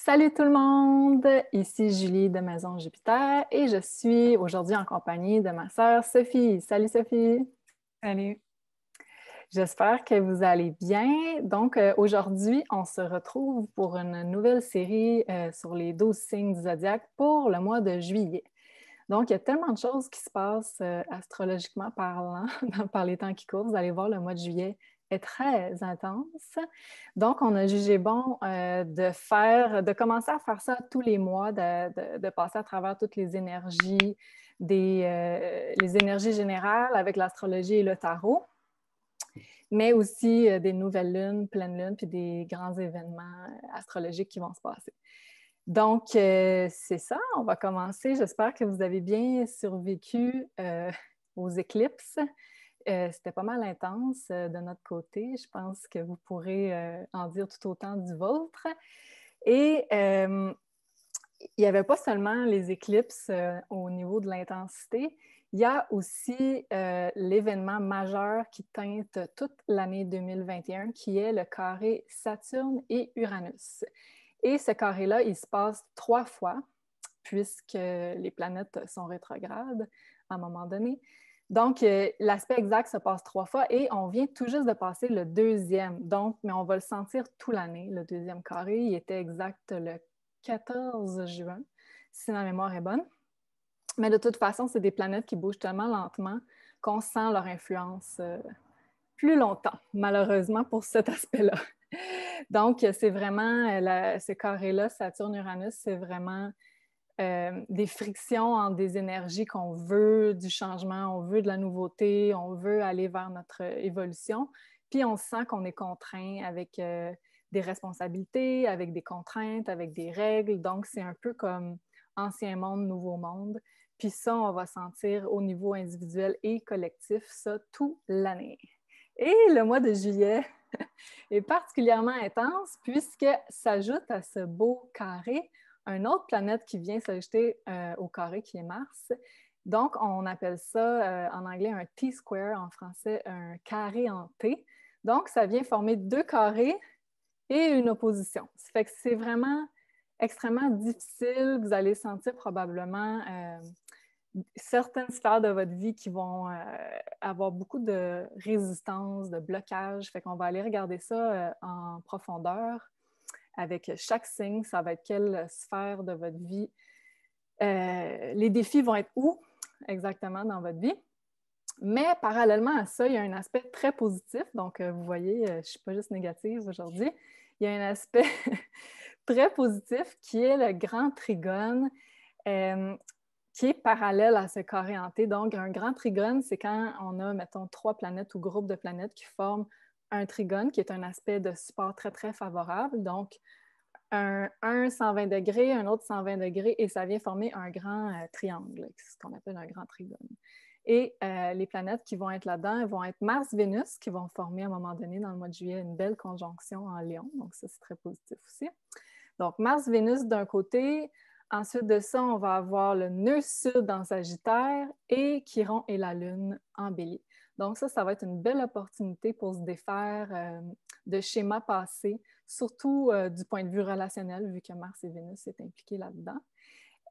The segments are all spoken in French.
Salut tout le monde, ici Julie de Maison Jupiter et je suis aujourd'hui en compagnie de ma sœur Sophie. Salut Sophie! Salut. J'espère que vous allez bien. Donc aujourd'hui, on se retrouve pour une nouvelle série sur les 12 signes du zodiaque pour le mois de juillet. Donc, il y a tellement de choses qui se passent astrologiquement parlant par les temps qui courent. Vous allez voir, le mois de juillet est très intense. Donc, on a jugé bon de commencer à faire ça tous les mois, de passer à travers toutes les énergies, les énergies générales avec l'astrologie et le tarot, mais aussi des nouvelles lunes, pleines lunes, puis des grands événements astrologiques qui vont se passer. Donc, c'est ça, on va commencer. J'espère que vous avez bien survécu aux éclipses. C'était pas mal intense de notre côté. Je pense que vous pourrez en dire tout autant du vôtre. Et il n'y avait pas seulement les éclipses au niveau de l'intensité, il y a aussi l'événement majeur qui teinte toute l'année 2021, qui est le carré Saturne et Uranus. Et ce carré-là, il se passe 3 fois, puisque les planètes sont rétrogrades à un moment donné. Donc, l'aspect exact se passe 3 fois et on vient tout juste de passer le deuxième. Donc, mais on va le sentir toute l'année, le deuxième carré. Il était exact le 14 juin, si ma mémoire est bonne. Mais de toute façon, c'est des planètes qui bougent tellement lentement qu'on sent leur influence plus longtemps, malheureusement, pour cet aspect-là. Donc, c'est vraiment, ce carré-là, Saturne-Uranus, c'est vraiment des frictions entre des énergies qu'on veut, du changement, on veut de la nouveauté, on veut aller vers notre évolution. Puis, on sent qu'on est contraint avec des responsabilités, avec des contraintes, avec des règles. Donc, c'est un peu comme ancien monde, nouveau monde. Puis ça, on va sentir au niveau individuel et collectif, ça, toute l'année. Et le mois de juillet est particulièrement intense puisque s'ajoute à ce beau carré une autre planète qui vient s'ajouter au carré qui est Mars. Donc, on appelle ça en anglais un T-square, en français un carré en T. Donc, ça vient former 2 carrés et une opposition. Ça fait que c'est vraiment extrêmement difficile. Vous allez sentir probablement certaines sphères de votre vie qui vont avoir beaucoup de résistance, de blocage. Fait qu'on va aller regarder ça en profondeur avec chaque signe. Ça va être quelle sphère de votre vie. Les défis vont être où exactement dans votre vie. Mais parallèlement à ça, il y a un aspect très positif. Donc, vous voyez, je ne suis pas juste négative aujourd'hui. Il y a un aspect très positif qui est le grand trigone. Qui est parallèle à ce carré hanté. Donc, un grand trigone, c'est quand on a, mettons, 3 planètes ou groupes de planètes qui forment un trigone, qui est un aspect de support très, très favorable. Donc, un 120 degrés, un autre 120 degrés, et ça vient former un grand triangle, ce qu'on appelle un grand trigone. Et les planètes qui vont être là-dedans vont être Mars-Vénus, qui vont former à un moment donné, dans le mois de juillet, une belle conjonction en Lion. Donc, ça, c'est très positif aussi. Donc, Mars-Vénus d'un côté. Ensuite de ça, on va avoir le nœud sud en Sagittaire et Chiron et la Lune en Bélier. Donc ça va être une belle opportunité pour se défaire de schémas passés, surtout du point de vue relationnel, vu que Mars et Vénus sont impliqués là-dedans.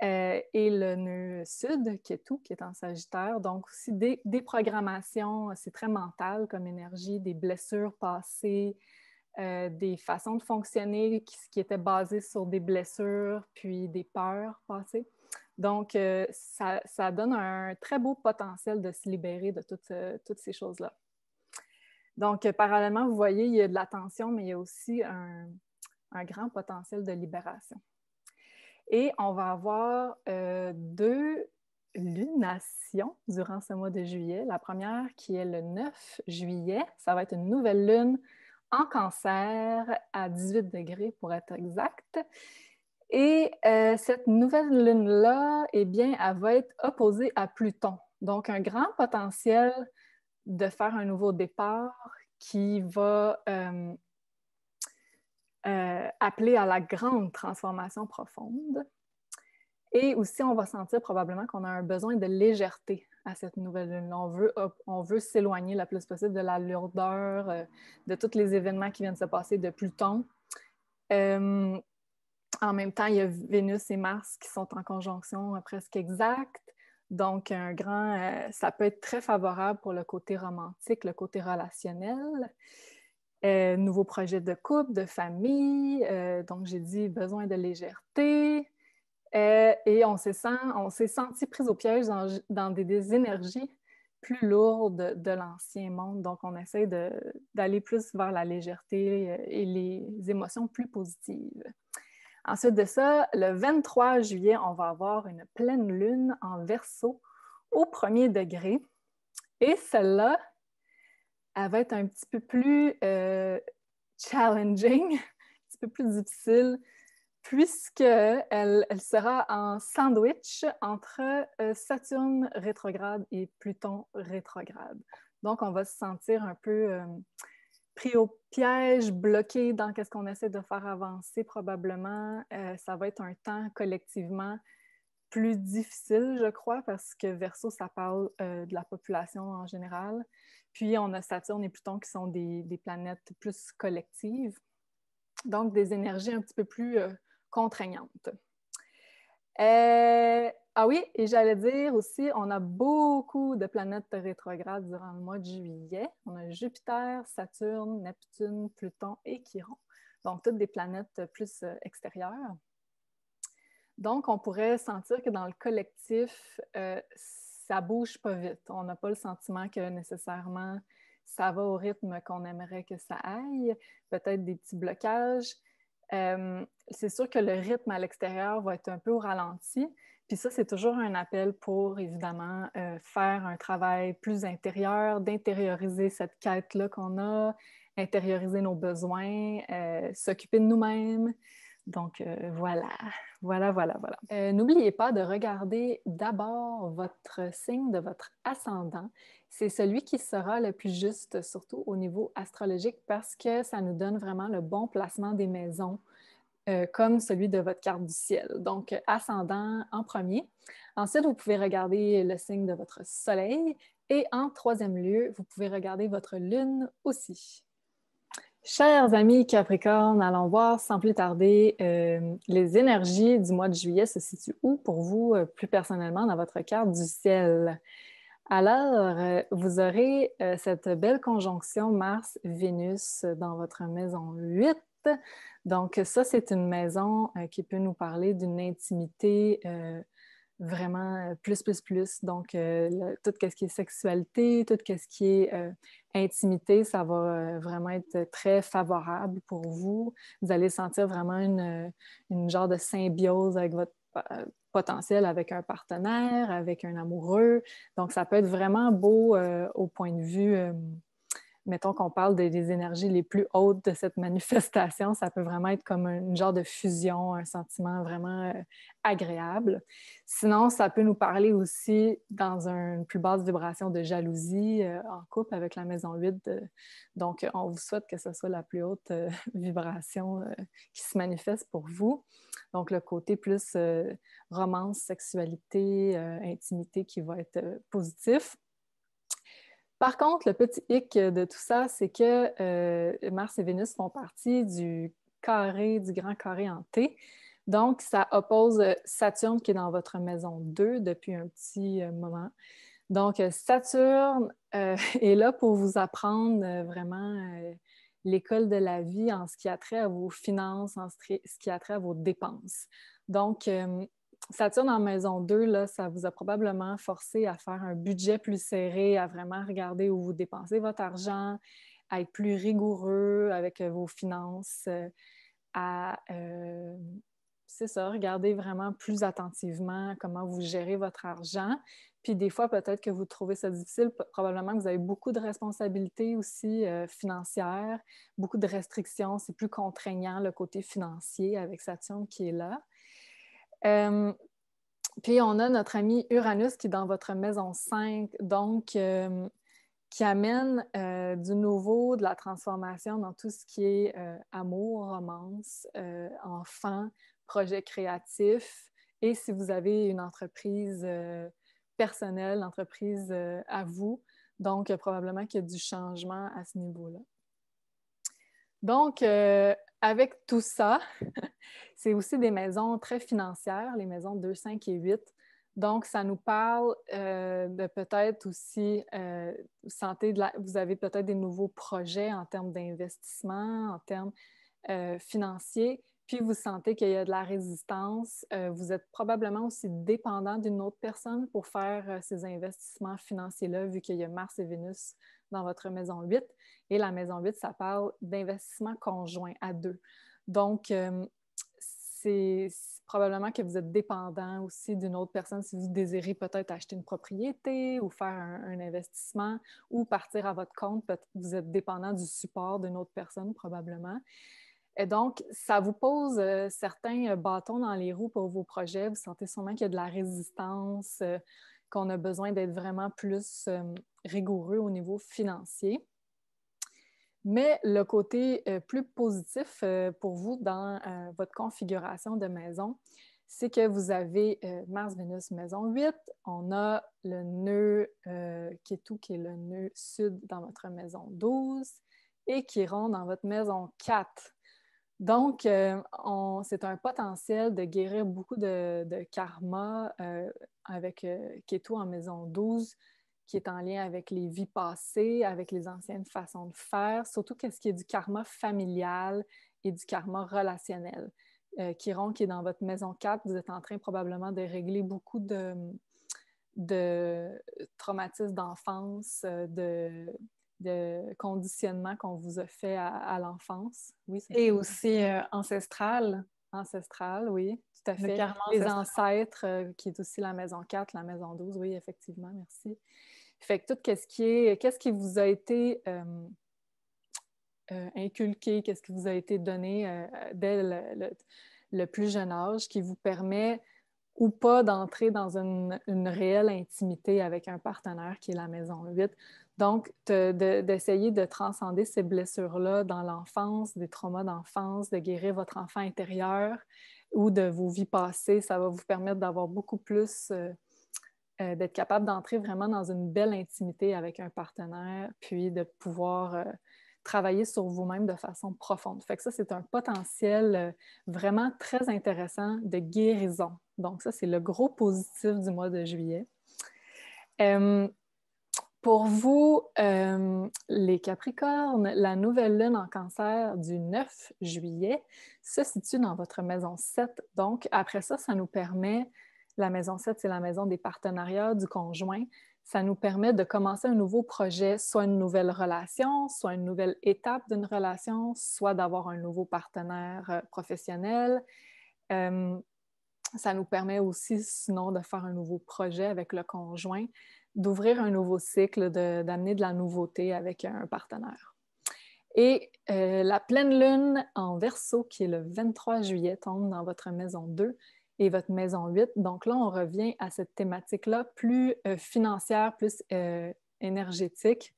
Et le nœud sud, qui est en Sagittaire. Donc aussi des programmations, c'est très mental comme énergie, des blessures passées, des façons de fonctionner qui étaient basées sur des blessures puis des peurs passées. Donc, ça donne un très beau potentiel de se libérer de toutes ces choses-là. Donc, parallèlement, vous voyez, il y a de la tension, mais il y a aussi un grand potentiel de libération. Et on va avoir 2 lunations durant ce mois de juillet. La première qui est le 9 juillet, ça va être une nouvelle lune en Cancer à 18 degrés pour être exact. Et cette nouvelle lune-là, eh bien, elle va être opposée à Pluton. Donc, un grand potentiel de faire un nouveau départ qui va appeler à la grande transformation profonde. Et aussi, on va sentir probablement qu'on a un besoin de légèreté à cette nouvelle lune. On veut s'éloigner le plus possible de la lourdeur, de tous les événements qui viennent se passer de Pluton. En même temps, il y a Vénus et Mars qui sont en conjonction presque exacte. Donc, ça peut être très favorable pour le côté romantique, le côté relationnel. Nouveau projet de couple, de famille. Donc, j'ai dit besoin de légèreté. Et on s'est senti pris au piège dans des énergies plus lourdes de l'ancien monde. Donc, on essaie d'aller plus vers la légèreté et les émotions plus positives. Ensuite de ça, le 23 juillet, on va avoir une pleine lune en Verseau au 1er degré. Et celle-là, elle va être un petit peu plus challenging, un petit peu plus difficile, puisqu'elle sera en sandwich entre Saturne rétrograde et Pluton rétrograde. Donc, on va se sentir un peu pris au piège, bloqué dans ce qu'on essaie de faire avancer probablement. Ça va être un temps collectivement plus difficile, je crois, parce que Verseau, ça parle de la population en général. Puis, on a Saturne et Pluton qui sont des planètes plus collectives. Donc, des énergies un petit peu plus contraignantes. Ah oui, et j'allais dire aussi, on a beaucoup de planètes rétrogrades durant le mois de juillet. On a Jupiter, Saturne, Neptune, Pluton et Chiron. Donc, toutes des planètes plus extérieures. Donc, on pourrait sentir que dans le collectif, ça bouge pas vite. On n'a pas le sentiment que nécessairement ça va au rythme qu'on aimerait que ça aille. Peut-être des petits blocages. C'est sûr que le rythme à l'extérieur va être un peu au ralenti. Puis ça, c'est toujours un appel pour, évidemment, faire un travail plus intérieur, d'intérioriser cette quête-là qu'on a, intérioriser nos besoins, s'occuper de nous-mêmes. Donc, voilà. N'oubliez pas de regarder d'abord votre signe de votre ascendant. C'est celui qui sera le plus juste, surtout au niveau astrologique, parce que ça nous donne vraiment le bon placement des maisons, comme celui de votre carte du ciel. Donc, ascendant en premier. Ensuite, vous pouvez regarder le signe de votre soleil. Et en troisième lieu, vous pouvez regarder votre lune aussi. Chers amis Capricorne, allons voir sans plus tarder les énergies du mois de juillet se situent où pour vous, plus personnellement, dans votre carte du ciel? Alors, vous aurez cette belle conjonction Mars-Vénus dans votre maison 8. Donc, ça, c'est une maison qui peut nous parler d'une intimité vraiment plus. Donc, tout ce qui est sexualité, tout ce qui est intimité, ça va vraiment être très favorable pour vous. Vous allez sentir vraiment une genre de symbiose avec votre potentiel, avec un partenaire, avec un amoureux. Donc, ça peut être vraiment beau au point de vue mettons qu'on parle des énergies les plus hautes de cette manifestation, ça peut vraiment être comme une genre de fusion, un sentiment vraiment agréable. Sinon, ça peut nous parler aussi dans une plus basse vibration de jalousie en couple avec la maison 8. Donc, on vous souhaite que ce soit la plus haute vibration qui se manifeste pour vous. Donc, le côté plus romance, sexualité, intimité qui va être positif. Par contre, le petit hic de tout ça, c'est que Mars et Vénus font partie du grand carré en T. Donc, ça oppose Saturne qui est dans votre maison 2 depuis un petit moment. Donc, Saturne est là pour vous apprendre vraiment l'école de la vie en ce qui a trait à vos finances, en ce qui a trait à vos dépenses. Donc, Saturne en maison 2, là, ça vous a probablement forcé à faire un budget plus serré, à vraiment regarder où vous dépensez votre argent, à être plus rigoureux avec vos finances, c'est ça, regarder vraiment plus attentivement comment vous gérez votre argent. Puis des fois, peut-être que vous trouvez ça difficile, probablement que vous avez beaucoup de responsabilités aussi financières, beaucoup de restrictions, c'est plus contraignant le côté financier avec Saturne qui est là. Puis, on a notre ami Uranus qui est dans votre maison 5, donc qui amène du nouveau, de la transformation dans tout ce qui est amour, romance, enfant, projet créatif. Et si vous avez une entreprise personnelle, entreprise à vous, donc probablement qu'il y a du changement à ce niveau-là. Donc, avec tout ça, c'est aussi des maisons très financières, les maisons 2, 5 et 8. Donc, ça nous parle de peut-être aussi vous avez peut-être des nouveaux projets en termes d'investissement, en termes financiers, puis vous sentez qu'il y a de la résistance. Vous êtes probablement aussi dépendant d'une autre personne pour faire ces investissements financiers-là, vu qu'il y a Mars et Vénus dans votre maison 8. Et la maison 8, ça parle d'investissement conjoint à deux. Donc, c'est probablement que vous êtes dépendant aussi d'une autre personne si vous désirez peut-être acheter une propriété ou faire un investissement ou partir à votre compte. Vous êtes dépendant du support d'une autre personne probablement. Et donc, ça vous pose certains bâtons dans les roues pour vos projets. Vous sentez sûrement qu'il y a de la résistance, qu'on a besoin d'être vraiment plus rigoureux au niveau financier. Mais le côté plus positif pour vous dans votre configuration de maison, c'est que vous avez Mars, Vénus, maison 8. On a le nœud Ketu, qui est le nœud sud dans votre maison 12 et Chiron dans votre maison 4. Donc, c'est un potentiel de guérir beaucoup de karma avec Ketu en maison 12, qui est en lien avec les vies passées, avec les anciennes façons de faire, surtout qu'est-ce qui est du karma familial et du karma relationnel. Chiron, qui est dans votre maison 4, vous êtes en train probablement de régler beaucoup de traumatismes d'enfance, de conditionnement qu'on vous a fait à l'enfance. Oui, c'est ça. Et aussi ancestral. Ancestral, oui, tout à Le fait. karma Les ancestral. ancêtres, qui est aussi la maison 4, la maison 12, oui, effectivement, merci. Fait que tout qu'est-ce qui vous a été inculqué, qu'est-ce qui vous a été donné dès le plus jeune âge qui vous permet ou pas d'entrer dans une réelle intimité avec un partenaire qui est la maison 8. Donc, d'essayer de transcender ces blessures-là dans l'enfance, des traumas d'enfance, de guérir votre enfant intérieur ou de vos vies passées, ça va vous permettre d'avoir beaucoup plus, d'être capable d'entrer vraiment dans une belle intimité avec un partenaire, puis de pouvoir travailler sur vous-même de façon profonde. Fait que ça, c'est un potentiel vraiment très intéressant de guérison. Donc ça, c'est le gros positif du mois de juillet. Pour vous, les Capricornes, la nouvelle lune en Cancer du 9 juillet se situe dans votre maison 7. Donc, après ça, ça nous permet, la maison 7, c'est la maison des partenariats, du conjoint. Ça nous permet de commencer un nouveau projet, soit une nouvelle relation, soit une nouvelle étape d'une relation, soit d'avoir un nouveau partenaire professionnel. Ça nous permet aussi, sinon, de faire un nouveau projet avec le conjoint, d'ouvrir un nouveau cycle, d'amener de la nouveauté avec un partenaire. Et la pleine lune en Verseau, qui est le 23 juillet, tombe dans votre maison 2 et votre maison 8. Donc là, on revient à cette thématique-là, plus financière, plus énergétique.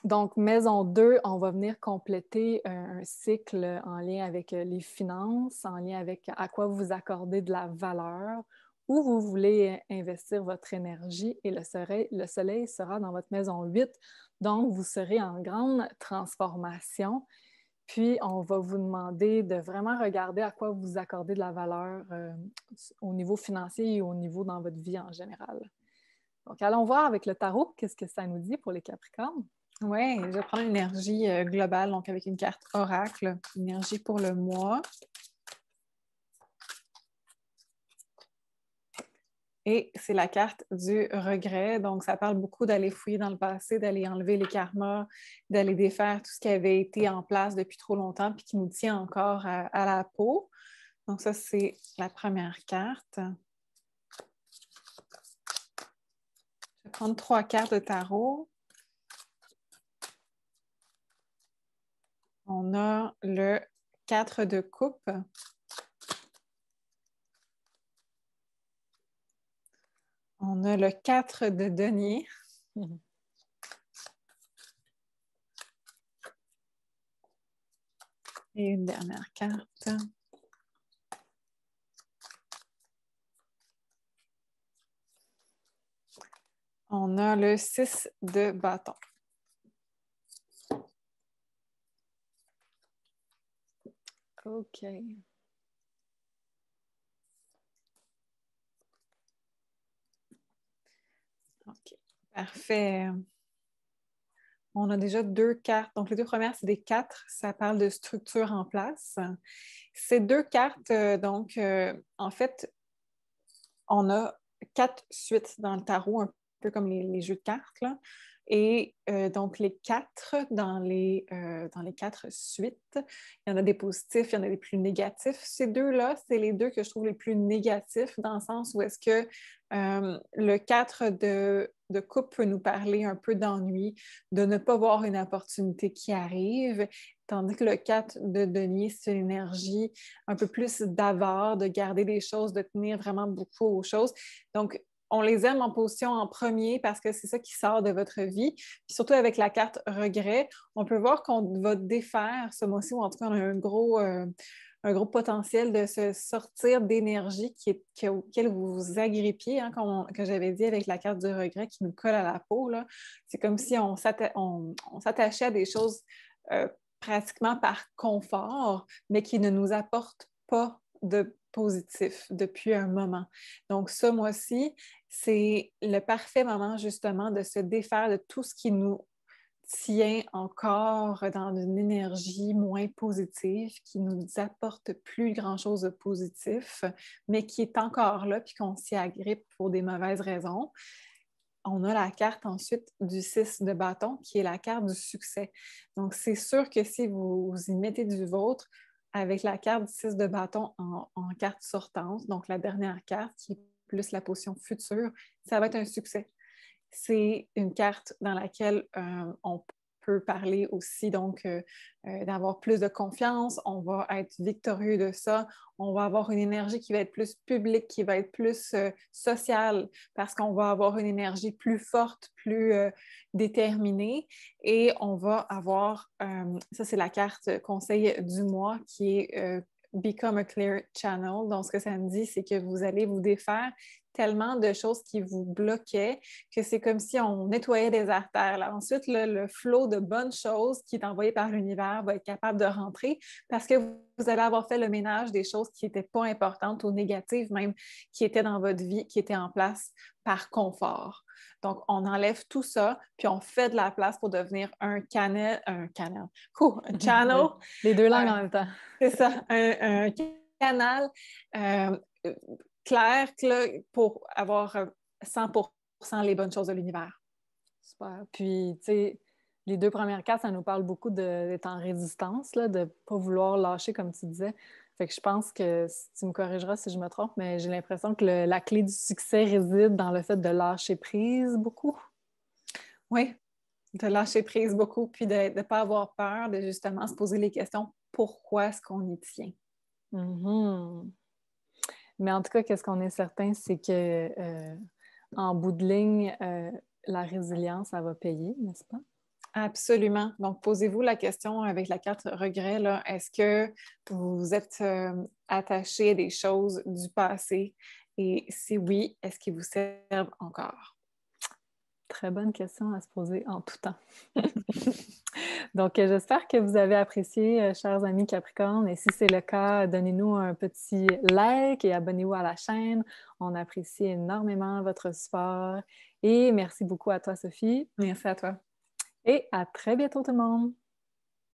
Donc, maison 2, on va venir compléter un cycle en lien avec les finances, en lien avec à quoi vous accordez de la valeur, où vous voulez investir votre énergie et le soleil sera dans votre maison 8. Donc, vous serez en grande transformation. Puis, on va vous demander de vraiment regarder à quoi vous accordez de la valeur au niveau financier et au niveau dans votre vie en général. Donc, allons voir avec le tarot, qu'est-ce que ça nous dit pour les Capricornes. Oui, je vais prendre l'énergie globale, donc avec une carte oracle, énergie pour le mois. Et c'est la carte du regret. Donc, ça parle beaucoup d'aller fouiller dans le passé, d'aller enlever les karmas, d'aller défaire tout ce qui avait été en place depuis trop longtemps puis qui nous tient encore à la peau. Donc, ça, c'est la première carte. Je vais prendre 3 cartes de tarot. On a le 4 de coupe. On a le 4 de denier. Et une dernière carte. On a le 6 de bâton. OK. OK. Parfait. On a déjà 2 cartes. Donc, les 2 premières, c'est des 4. Ça parle de structure en place. Ces 2 cartes, en fait, on a 4 suites dans le tarot, un peu comme les jeux de cartes, là. Et donc, les 4 dans les 4 suites, il y en a des positifs, il y en a des plus négatifs. Ces 2-là, c'est les 2 que je trouve les plus négatifs, dans le sens où est-ce que le 4 de coupe peut nous parler un peu d'ennui, de ne pas voir une opportunité qui arrive, tandis que le 4 de denier, c'est une énergie un peu plus d'avare, de garder des choses, de tenir vraiment beaucoup aux choses. Donc, on les aime en position en premier parce que c'est ça qui sort de votre vie. Puis surtout avec la carte regret, on peut voir qu'on va défaire ce mois-ci, ou en tout cas, on a un gros potentiel de se sortir d'énergie auquel vous vous agrippiez, hein, comme j'avais dit avec la carte du regret qui nous colle à la peau. Là. C'est comme si on s'attachait à des choses pratiquement par confort, mais qui ne nous apportent pas de positif depuis un moment. Donc, ce mois-ci, c'est le parfait moment justement de se défaire de tout ce qui nous tient encore dans une énergie moins positive, qui ne nous apporte plus grand-chose de positif, mais qui est encore là, puis qu'on s'y agrippe pour des mauvaises raisons. On a la carte ensuite du 6 de bâton, qui est la carte du succès. Donc, c'est sûr que si vous y mettez du vôtre, avec la carte du 6 de bâton en carte sortante, donc la dernière carte, qui est plus la potion future, ça va être un succès. C'est une carte dans laquelle on peut parler aussi d'avoir plus de confiance, on va être victorieux de ça, on va avoir une énergie qui va être plus publique, qui va être plus sociale, parce qu'on va avoir une énergie plus forte, plus déterminée, et on va avoir, ça c'est la carte conseil du mois qui est Become a Clear Channel. Donc, ce que ça me dit, c'est que vous allez vous défaire tellement de choses qui vous bloquaient que c'est comme si on nettoyait des artères. Là. Ensuite, le flot de bonnes choses qui est envoyé par l'univers va être capable de rentrer parce que vous allez avoir fait le ménage des choses qui n'étaient pas importantes ou négatives même, qui étaient dans votre vie, qui étaient en place par confort. Donc, on enlève tout ça, puis on fait de la place pour devenir un channel, un channel. Les 2 langues en même temps. C'est ça, un canal clair pour avoir 100% les bonnes choses de l'univers. Super. Puis, tu sais, les 2 premières cartes, ça nous parle beaucoup d'être en résistance, là, de ne pas vouloir lâcher, comme tu disais. Fait que je pense que, tu me corrigeras si je me trompe, mais j'ai l'impression que la clé du succès réside dans le fait de lâcher prise beaucoup. Oui, de lâcher prise beaucoup, puis de ne pas avoir peur, de justement se poser les questions pourquoi est-ce qu'on y tient. Mm-hmm. Mais en tout cas, qu'est-ce qu'on est certain, c'est que en bout de ligne, la résilience, ça va payer, n'est-ce pas? Absolument. Donc, posez-vous la question avec la carte regret, là, est-ce que vous êtes attaché à des choses du passé? Et si oui, est-ce qu'ils vous servent encore? Très bonne question à se poser en tout temps. Donc, j'espère que vous avez apprécié, chers amis Capricorne. Et si c'est le cas, donnez-nous un petit like et abonnez-vous à la chaîne. On apprécie énormément votre support. Et merci beaucoup à toi, Sophie. Merci à toi. Et à très bientôt, tout le monde!